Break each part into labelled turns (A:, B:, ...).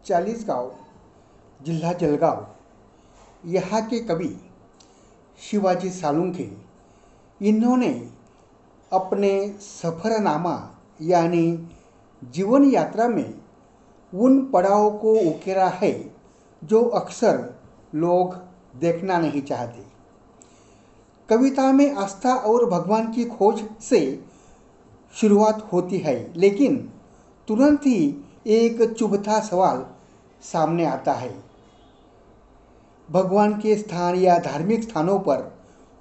A: चालीसगांव, जिला जलगांव, यहाँ के कवि शिवाजी सालुंखे, इन्होंने अपने सफ़रनामा यानी जीवन यात्रा में उन पड़ावों को उकेरा है जो अक्सर लोग देखना नहीं चाहते। कविता में आस्था और भगवान की खोज से शुरुआत होती है, लेकिन तुरंत ही एक चुभता सवाल सामने आता है। भगवान के स्थान या धार्मिक स्थानों पर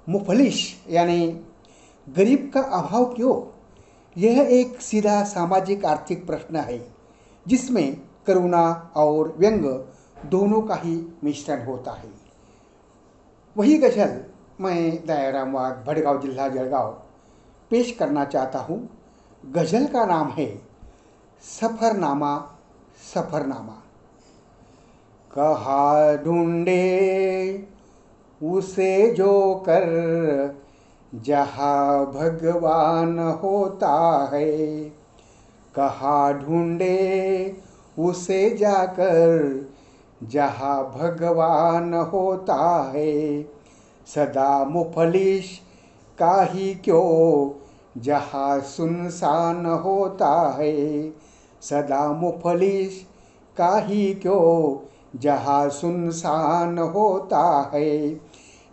A: मुफलिस यानी गरीब का अभाव क्यों? यह एक सीधा सामाजिक आर्थिक प्रश्न है जिसमें करुणा और व्यंग दोनों का ही मिश्रण होता है। वही गज़ल मैं दयाराम वाघ, भड़गांव, जिला जलगांव पेश करना चाहता हूँ। गज़ल का नाम है सफ़रनामा। सफ़रनामा। कहाँ ढूंढे उसे जो कर जहाँ भगवान होता है, कहाँ ढूंढे उसे जाकर जहाँ भगवान होता है। सदा मुफलिस का ही क्यों जहाँ सुनसान होता है, सदा मुफलिस का ही क्यों जहाँ सुनसान होता है।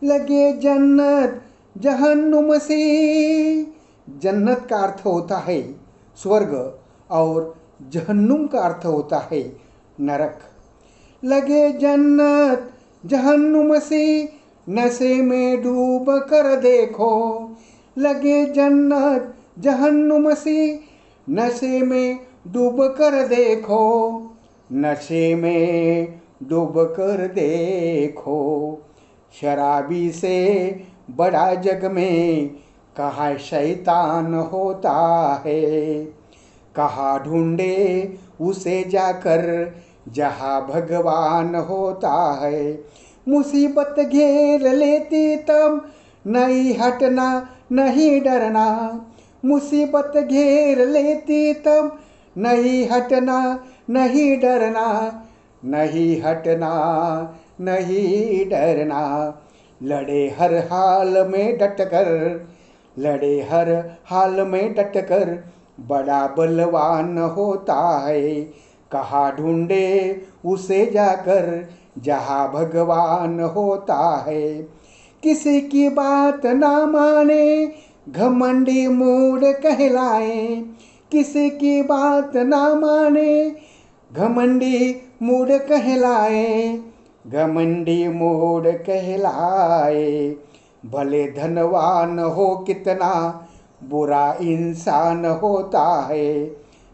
A: लगे जन्नत जहन्नुम से, जन्नत का अर्थ होता है स्वर्ग और जहन्नुम का अर्थ होता है नरक। लगे जन्नत जहन्नुम से, नशे में डूब कर देखो। लगे जन्नत जहन्नुम से, नशे में डूब कर देखो। नशे में डूब कर देखो। शराबी से बड़ा जग में कहाँ शैतान होता है, कहाँ ढूंढे उसे जाकर जहाँ भगवान होता है। मुसीबत घेर लेती तब नहीं हटना नहीं डरना, मुसीबत घेर लेती तब नहीं हटना नहीं डरना, नहीं हटना नहीं डरना। लड़े हर हाल में डटकर, लड़े हर हाल में डटकर बड़ा बलवान होता है। कहाँ ढूंढे उसे जाकर जहाँ भगवान होता है। किसी की बात ना माने घमंडी मूड कहलाए, किसी की बात ना माने घमंडी मूड कहलाए, घमंडी मूड कहलाए। भले धनवान हो कितना बुरा इंसान होता है,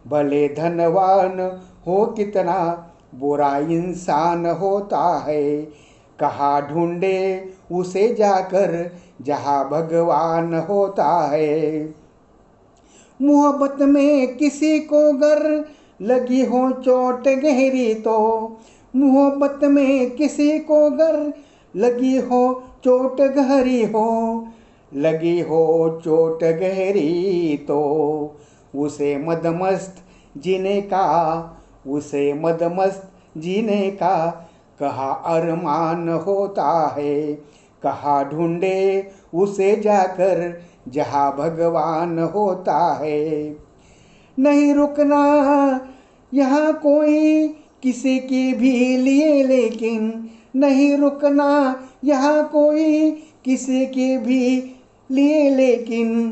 A: भले धनवान हो कितना बुरा इंसान होता है। कहाँ ढूंढे उसे जाकर जहाँ भगवान होता है। मोहब्बत में किसी को गर लगी हो चोट गहरी तो, मोहब्बत में किसी को गर लगी हो चोट गहरी हो, लगी हो चोट गहरी तो उसे मदमस्त जीने का, उसे मदमस्त जीने का कहाँ अरमान होता है। कहाँ ढूंढे उसे जाकर जहाँ भगवान होता है। नहीं रुकना यहाँ कोई किसी की भी लिए, लेकिन नहीं रुकना यहाँ कोई किसी के भी लिए, लेकिन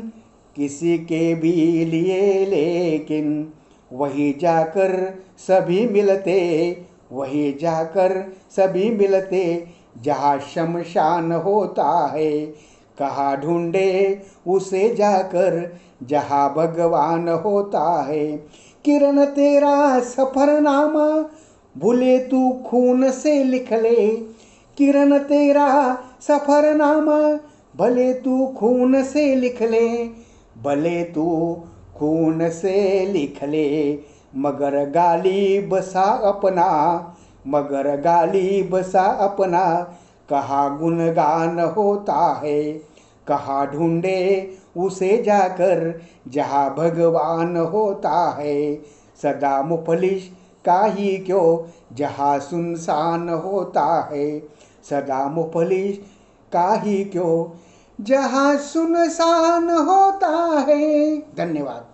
A: किसी के भी लिए, लेकिन वही जाकर सभी मिलते, वही जाकर सभी मिलते जहाँ शमशान होता है। कहाँ ढूंढे उसे जाकर जहाँ भगवान होता है। किरण तेरा सफरनामा भूले तू खून से लिख ले, किरण तेरा सफरनामा भले तू खून से लिख ले, भले तू खून से लिख ले। मगर गालिब सा अपना, मगर गालिब सा अपना कहाँ गुणगान होता है। कहाँ ढूंढे उसे जाकर जहाँ भगवान होता है। सदा मुफलिस काही क्यों जहाँ सुनसान होता है सदा मुफलिस काही क्यों जहाँ सुनसान होता है। धन्यवाद।